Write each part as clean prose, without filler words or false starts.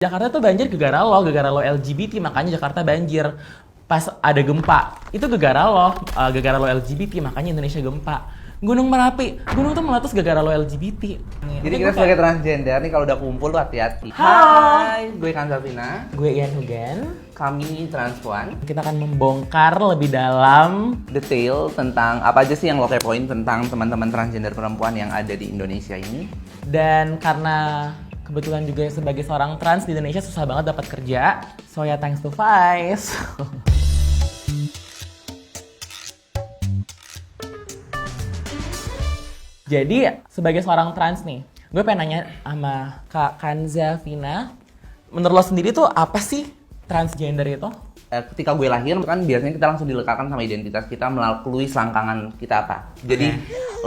Jakarta tuh banjir gara-gara lo LGBT, makanya Jakarta banjir. Pas ada gempa, itu gara-gara lo LGBT, makanya Indonesia gempa. Gunung Merapi, gunung tuh meletus gara-gara lo LGBT. Jadi kita sebagai transgender nih kalau udah kumpul tuh hati-hati. Hai, Gue Kanza Vina. gue Ian Hugen. Kami Transpuan. Kita akan membongkar lebih dalam Detail tentang apa aja sih yang lo kepoin tentang teman-teman transgender perempuan yang ada di Indonesia ini. dan karena kebetulan juga sebagai seorang trans di Indonesia susah banget dapat kerja. So ya thanks to Vice. Jadi sebagai seorang trans nih, gue pengen nanya sama Kak Kanza Vina, menurut lo sendiri tuh apa sih transgender itu? Ketika gue lahir kan biasanya kita langsung dilekatkan sama identitas kita melalui selangkangan kita apa. Jadi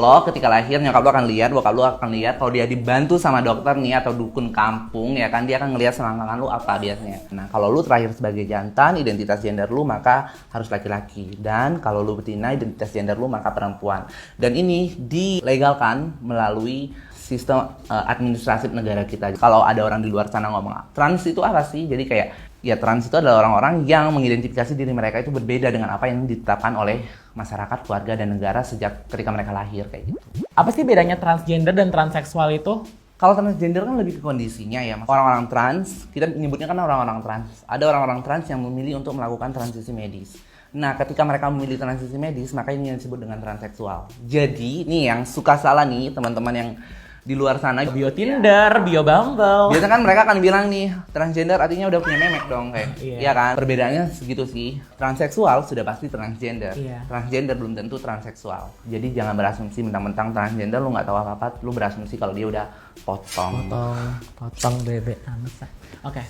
lo ketika lahir nyokap lo akan lihat, bokap lo akan lihat kalau dia dibantu sama dokter nih atau dukun kampung ya kan, dia akan ngelihat selangkangan lo apa biasanya. Nah kalau lo terakhir sebagai jantan, identitas gender lo maka harus laki-laki, dan kalau lo betina, identitas gender lo maka perempuan. Dan ini dilegalkan melalui sistem administratif negara kita. Kalau ada orang di luar sana ngomong trans itu apa sih, jadi kayak ya trans itu adalah orang-orang yang mengidentifikasi diri mereka itu berbeda dengan apa yang ditetapkan oleh masyarakat, keluarga, dan negara sejak ketika mereka lahir kayak gitu. Apa sih bedanya transgender dan transseksual itu? Kalau transgender kan lebih ke kondisinya ya. Orang-orang trans, kita menyebutnya kan orang-orang trans. Ada orang-orang trans yang memilih untuk melakukan transisi medis. Nah, ketika mereka memilih transisi medis, maka ini yang disebut dengan transseksual. Jadi, nih yang suka salah nih teman-teman yang di luar sana, Bio Tinder, Bio Bumble. biasanya kan mereka akan bilang nih, transgender artinya udah punya memek dong kayak. Iya. Iya kan? Perbedaannya segitu sih. Transseksual sudah pasti transgender. Iya. Transgender belum tentu transseksual. Jadi jangan berasumsi mentang-mentang transgender lu nggak tahu apa-apa, lu berasumsi kalau dia udah potong. Potong bebek amat. Oke.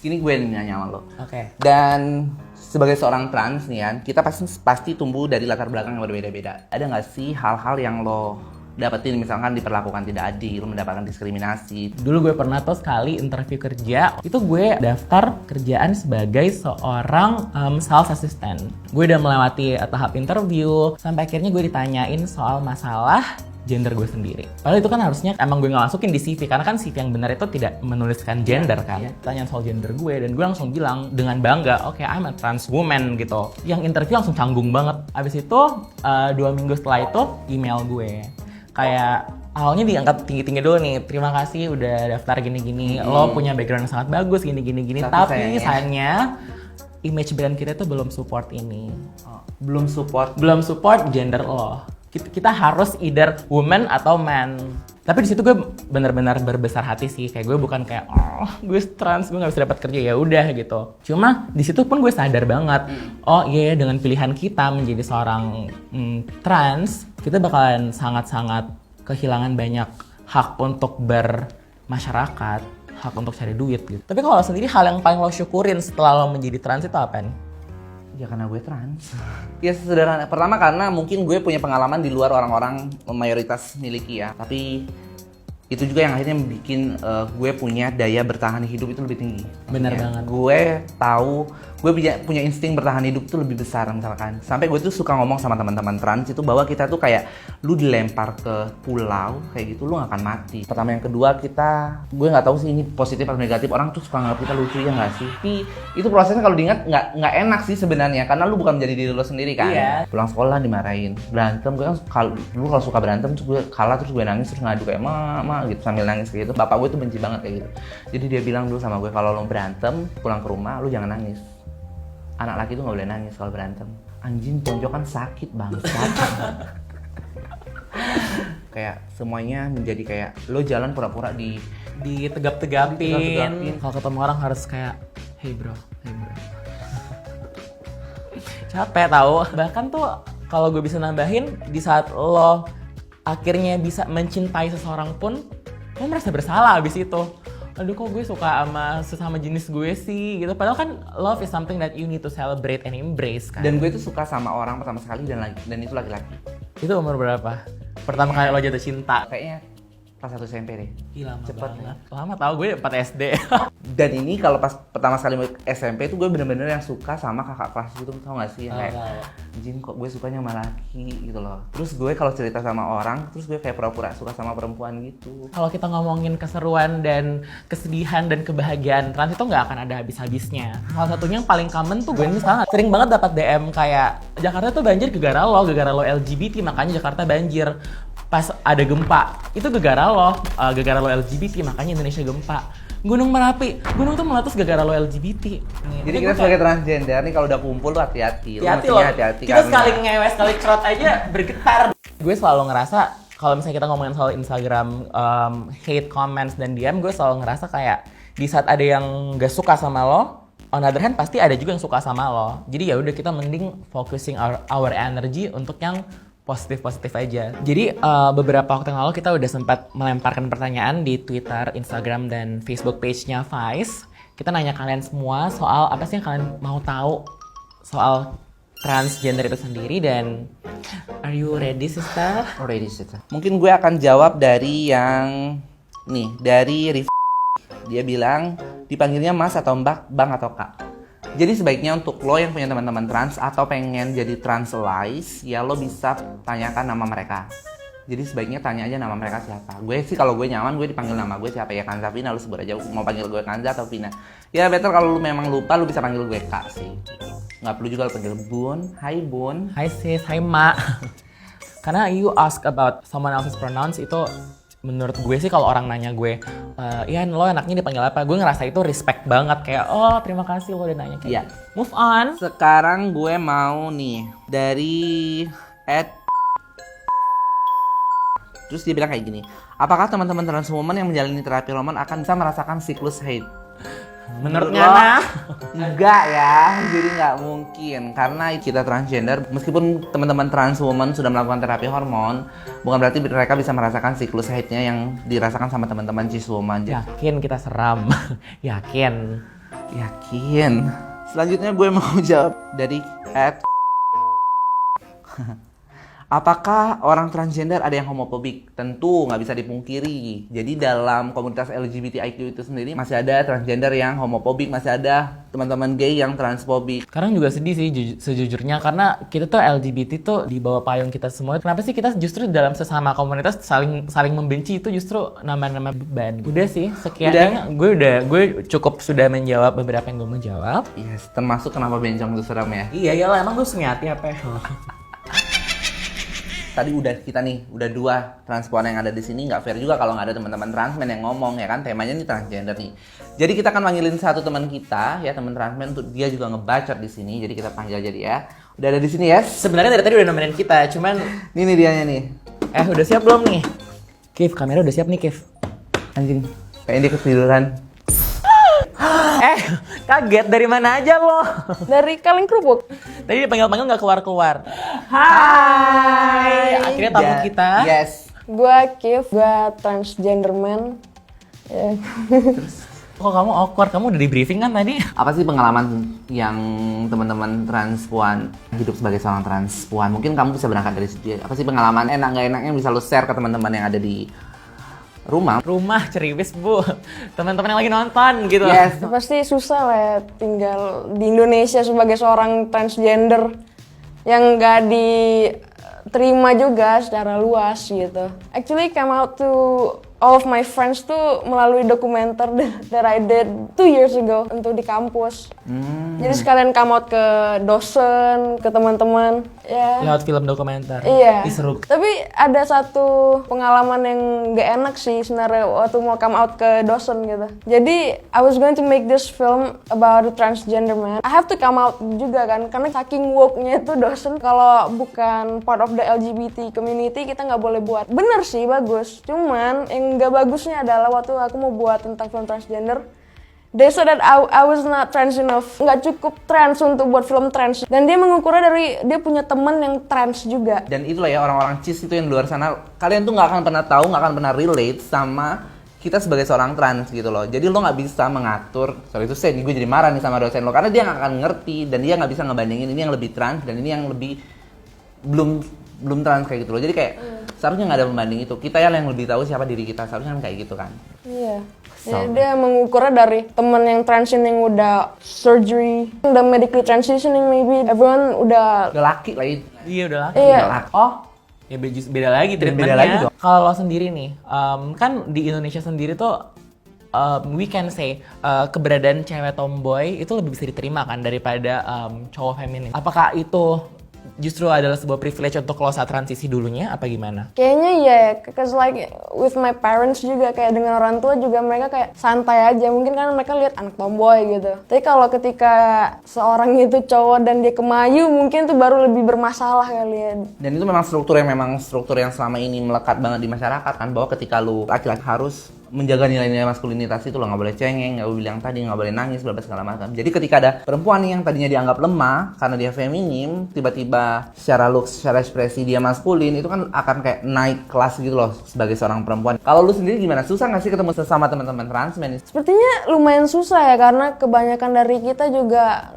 Ini gue nih nanya sama lo. Oke. Dan sebagai seorang trans nih kan, kita pasti tumbuh dari latar belakang yang berbeda-beda. Ada nggak sih hal-hal yang lo dapetin, misalkan diperlakukan tidak adil, mendapatkan diskriminasi? Dulu gue pernah tuh sekali interview kerja, itu gue daftar kerjaan sebagai seorang sales assistant. Gue udah melewati tahap interview, sampai akhirnya gue ditanyain soal masalah gender gue sendiri. Padahal itu kan harusnya emang gue nggak masukin di CV, karena kan CV yang benar itu tidak menuliskan gender kan. Tanyaan soal gender gue, dan gue langsung bilang dengan bangga, oke, I'm a trans woman gitu. Yang interview langsung canggung banget. Abis itu 2 minggu setelah itu email gue. Kayak awalnya diangkat tinggi-tinggi dulu nih, terima kasih udah daftar gini-gini, lo punya background yang sangat bagus gini-gini, tapi sayangnya image brand kita tuh belum support ini. Belum support Gender lo. Kita harus either woman atau man. Tapi di situ gue benar-benar berbesar hati sih, kayak gue bukan kayak gue trans, gue nggak bisa dapat kerja, ya udah gitu. Cuma di situ pun gue sadar banget, oh iya, dengan pilihan kita menjadi seorang trans, kita bakalan sangat-sangat kehilangan banyak hak untuk bermasyarakat, hak untuk cari duit gitu. Tapi kalau sendiri hal yang paling lo syukurin setelah lo menjadi trans itu apa nih? Ya karena gue trans. Ya sederhana. Pertama karena mungkin gue punya pengalaman di luar orang-orang mayoritas miliki ya. Tapi itu juga yang akhirnya bikin gue punya daya bertahan hidup itu lebih tinggi. Benar ya, banget. Gue tahu, gue punya insting bertahan hidup itu lebih besar misalkan. Sampai gue tuh suka ngomong sama teman-teman trans itu bahwa kita tuh kayak lu dilempar ke pulau kayak gitu lu gak akan mati. Pertama, yang kedua kita, gue nggak tahu sih ini positif atau negatif, orang tuh suka nganggap kita lucu ya nggak sih? Tapi itu prosesnya kalau diingat nggak enak sih sebenarnya, karena lu bukan menjadi diri lo sendiri kan. Iya. Pulang sekolah dimarahin, berantem, gue kan dulu kalau suka berantem tuh gue kalah terus gue nangis terus ngadu kayak mama gitu sambil nangis kayak gitu. Bapak gue tuh benci banget kayak gitu. Jadi dia bilang dulu sama gue, kalau lo berantem pulang ke rumah lu jangan nangis. Anak laki tuh nggak boleh nangis kalau berantem. Anjing, tonjokan sakit bangsat. Kayak semuanya menjadi kayak lo jalan pura-pura ditegap-tegapin. Kalau ketemu orang harus kayak hey bro. Capek tahu. Bahkan tuh kalau gue bisa nambahin, di saat lo akhirnya bisa mencintai seseorang pun lo merasa bersalah abis itu. Aduh, kok gue suka sama sesama jenis gue sih gitu. Padahal kan love is something that you need to celebrate and embrace kan. Dan gue tuh suka sama orang pertama sekali dan itu laki-laki. Itu umur berapa? Pertama kali lo jatuh cinta? Kayaknya kelas 1 SMP deh. Ih, lama Cepet banget. Lama tau, gue 4 SD. Dan ini kalau pas pertama sekali SMP tuh gue bener-bener yang suka sama kakak kelas itu, tau gak sih? Yang kayak, anjing kok gue sukanya sama laki gitu loh. Terus gue kalau cerita sama orang, terus gue kayak pura-pura suka sama perempuan gitu. Kalau kita ngomongin keseruan dan kesedihan dan kebahagiaan trans itu nggak akan ada habis-habisnya. Salah satunya yang paling common tuh gue misalnya sering banget dapat DM kayak Jakarta tuh banjir gara lo LGBT makanya Jakarta banjir. Pas ada gempa, itu gara lo LGBT makanya Indonesia gempa. Gunung Merapi, gunung tuh meletus gara-gara lo LGBT. Jadi kita sebagai transgender nih kalau udah kumpul tuh hati-hati. Hati-hati. Kita sekali ngewe, sekali cerot aja bergetar. Gue selalu ngerasa kalau misalnya kita ngomongin soal Instagram hate comments dan DM, gue selalu ngerasa kayak di saat ada yang gak suka sama lo, on the other hand pasti ada juga yang suka sama lo. Jadi ya udah kita mending focusing our energy untuk yang positif aja. Jadi beberapa waktu yang lalu kita udah sempat melemparkan pertanyaan di Twitter, Instagram, dan Facebook page-nya Vice. Kita nanya kalian semua soal apa sih yang kalian mau tahu soal transgender itu sendiri, dan are you ready, sister? Ready, sister. Mungkin gue akan jawab dari yang nih, dari dia bilang dipanggilnya Mas atau Mbak, Bang atau Kak. Jadi sebaiknya untuk lo yang punya teman-teman trans atau pengen jadi transalise, ya lo bisa tanyakan nama mereka. Jadi sebaiknya tanya aja nama mereka siapa. Gue sih kalau gue nyaman gue dipanggil nama gue siapa ya, Kanza Vina, lo sebut aja mau panggil gue Kanza atau Vina. Ya better kalau lo memang lupa lo bisa panggil gue Kak sih. Nggak perlu juga lo panggil Bun, Hai Bun, Hai sis, Hai Ma. Karena you ask about someone else's pronouns itu menurut gue sih kalau orang nanya gue, Ian lo enaknya dipanggil apa? Gue ngerasa itu respect banget kayak, oh terima kasih lo udah nanya kayak. Iya. Move on. Sekarang gue mau nih dari terus dia bilang kayak gini, apakah teman-teman trans woman yang menjalani terapi hormon akan bisa merasakan siklus haid? Menurutnya nah, enggak ya, jadi nggak mungkin karena kita transgender, meskipun teman-teman trans woman sudah melakukan terapi hormon, bukan berarti mereka bisa merasakan siklus haidnya yang dirasakan sama teman-teman cis woman. yakin kita seram. Yakin. Selanjutnya gue mau jawab dari apakah orang transgender ada yang homofobik? Tentu nggak bisa dipungkiri. Jadi dalam komunitas LGBTIQ itu sendiri masih ada transgender yang homofobik, masih ada teman-teman gay yang transfobik. Sekarang juga sedih sih sejujurnya karena kita tuh LGBT tuh di bawah payung kita semua. Kenapa sih kita justru dalam sesama komunitas saling membenci, itu justru nambah beban. Udah sih, sekian. Gue cukup sudah menjawab beberapa yang gue mau jawab. Yes, termasuk kenapa bencong itu serem ya? Iya iyalah, emang gue semiati apa ya? Tadi udah dua transpuan yang ada di sini, nggak fair juga kalau nggak ada teman-teman transmen yang ngomong ya kan, temanya nih transgender nih. Jadi kita akan manggilin satu teman kita ya, teman transmen untuk dia juga ngebacot di sini. Jadi kita panggil aja dia. Udah ada di sini ya? Sebenarnya dari tadi udah nemenin kita, cuman Nih dianya nih. udah siap belum nih? Kif, kamera udah siap nih Kif. Anjing, kayaknya dia ketiduran. Kaget dari mana aja lo? Dari Kaleng Kerupuk. Tadi dipanggil-panggil nggak keluar-keluar. Hai. Akhirnya tamu kita. Yes. Gua Kif, gua transgender man. Ya. Kok kamu awkward? Kamu udah di briefing kan tadi? Apa sih pengalaman yang teman-teman transpuan hidup sebagai seorang transpuan? Mungkin kamu bisa berangkat dari situ. Apa sih pengalaman enak nggak enaknya yang bisa lo share ke teman-teman yang ada di rumah Ceriwis Bu, teman-teman yang lagi nonton gitu. Yes. Pasti susah lah ya tinggal di Indonesia sebagai seorang transgender yang nggak diterima juga secara luas gitu. Actually come out to all of my friends tuh melalui dokumenter that I did 2 years ago untuk di kampus. Jadi sekalian come out ke dosen, ke teman-teman. Ya. Lewat film dokumenter. Iya. Ih, seru. Tapi ada satu pengalaman yang gak enak sih sebenarnya waktu mau come out ke dosen gitu. Jadi I was going to make this film about a transgender man. I have to come out juga kan, karena saking woke-nya itu dosen. Kalau bukan part of the LGBT community kita nggak boleh buat. Bener sih bagus, cuman yang gak bagusnya adalah waktu aku mau buat tentang film transgender, they said that I was not trans enough, nggak cukup trans untuk buat film trans. Dan dia mengukurnya dari dia punya temen yang trans juga. Dan itulah ya orang-orang cis itu yang di luar sana, kalian tuh nggak akan pernah tahu, nggak akan pernah relate sama kita sebagai seorang trans gitu loh. Jadi lo nggak bisa mengatur, sorry itu saya gue jadi marah nih sama dosen lo, karena dia nggak akan ngerti dan dia nggak bisa ngebandingin ini yang lebih trans dan ini yang lebih belum trans kayak gitu loh. Jadi kayak Seharusnya nggak ada pembanding itu. Kita yang lebih tahu siapa diri kita. Seharusnya kan kayak gitu kan. Iya. Ya, dia mengukurnya dari temen yang transitioning udah surgery, udah medically transitioning maybe, everyone udah Udah laki lagi. Iya udah lah. Iya. Udah laki. Oh, Ya beda lagi treatmentnya. lagi dong. Kalau lo sendiri nih, kan di Indonesia sendiri tuh we can say keberadaan cewek tomboy itu lebih bisa diterima kan daripada cowok feminis. Apakah itu justru adalah sebuah privilege untuk lo saat transisi dulunya apa gimana? kayaknya ya, cause like with my parents juga kayak dengan orang tua juga mereka kayak santai aja, mungkin kan mereka lihat anak tomboy gitu. Tapi kalau ketika seorang itu cowok dan dia kemayu mungkin tuh baru lebih bermasalah kali ya. dan itu memang struktur yang selama ini melekat banget di masyarakat kan, bahwa ketika lu laki-laki harus menjaga nilai-nilai maskulinitas itu, lo nggak boleh cengeng, nggak boleh bilang tadi, nggak boleh nangis, bla bla segala macam. Jadi ketika ada perempuan yang tadinya dianggap lemah karena dia feminim, tiba-tiba secara looks, secara ekspresi dia maskulin, itu kan akan kayak naik kelas gitu loh sebagai seorang perempuan. Kalau lu sendiri gimana? Susah nggak sih ketemu sesama teman-teman transmen? Sepertinya lumayan susah ya, karena kebanyakan dari kita juga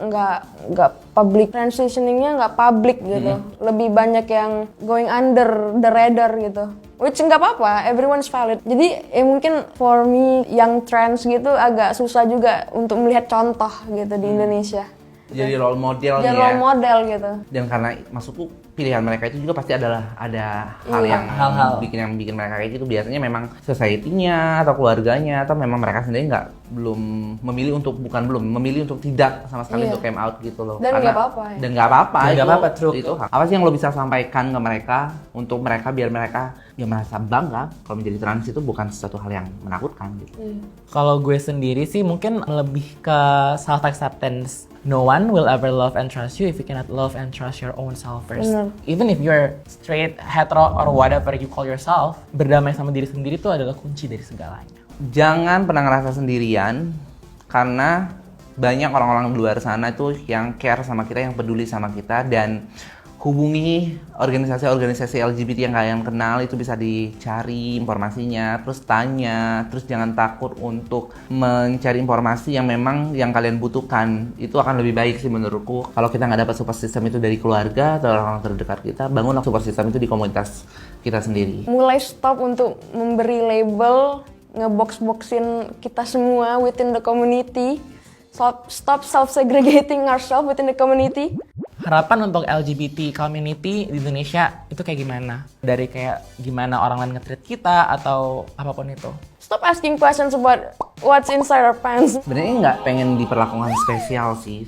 nggak public transitioningnya, nggak public gitu. Lebih banyak yang going under the radar gitu. Which nggak apa-apa, everyone's valid. Jadi ya mungkin for me yang trans gitu agak susah juga untuk melihat contoh gitu di Indonesia. Jadi role model Jadi nih role ya. model gitu. Dan karena maksudku pilihan mereka itu juga pasti ada hal Iya. yang Hal-hal. bikin mereka kayak gitu. Biasanya memang society-nya atau keluarganya atau memang mereka sendiri memilih untuk tidak sama sekali Iya. untuk came out gitu loh. Dan Karena- nggak apa-apa ya. Dan nggak apa-apa. Dan nggak itu- apa-apa, true. Itu hak. Apa sih yang lo bisa sampaikan ke mereka untuk mereka biar mereka ya merasa bangga kalau menjadi trans itu bukan sesuatu hal yang menakutkan gitu. Kalau gue sendiri sih mungkin lebih ke self acceptance. No one will ever love and trust you if you cannot love and trust your own self first. Bener. Even if you're straight, hetero, or whatever you call yourself, berdamai sama diri sendiri itu adalah kunci dari segalanya. Jangan pernah ngerasa sendirian karena banyak orang-orang di luar sana itu yang care sama kita, yang peduli sama kita, dan hubungi organisasi-organisasi LGBT yang kalian kenal, itu bisa dicari informasinya, terus tanya, terus jangan takut untuk mencari informasi yang memang yang kalian butuhkan. Itu akan lebih baik sih menurutku. Kalau kita nggak dapat support system itu dari keluarga atau orang-orang terdekat kita, bangunlah support system itu di komunitas kita sendiri. Mulai stop untuk memberi label, ngebox-boxin kita semua within the community. Stop self-segregating ourselves within the community. Harapan untuk LGBT community di Indonesia itu kayak gimana? Dari kayak gimana orang lain nge-treat kita atau apapun itu? Stop asking questions about what's inside our pants. Sebenarnya nggak pengen diperlakukan spesial sih,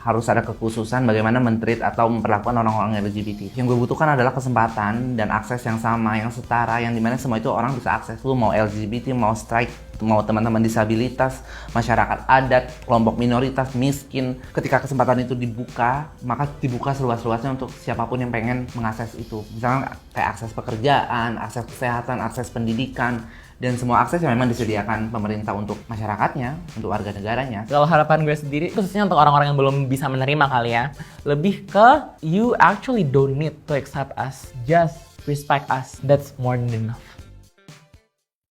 harus ada kekhususan bagaimana men-treat atau memperlakukan orang-orang LGBT. Yang gue butuhkan adalah kesempatan dan akses yang sama, yang setara, yang dimana semua itu orang bisa akses. Lu mau LGBT, mau strike, mau teman-teman disabilitas, masyarakat adat, kelompok minoritas, miskin. Ketika kesempatan itu dibuka, maka dibuka seluas-luasnya untuk siapapun yang pengen mengakses itu. Misalnya kayak akses pekerjaan, akses kesehatan, akses pendidikan, dan semua akses yang memang disediakan pemerintah untuk masyarakatnya, untuk warga negaranya. Kalau harapan gue sendiri, khususnya untuk orang-orang yang belum bisa menerima kali ya, lebih ke you actually don't need to accept us, just respect us. That's more than enough.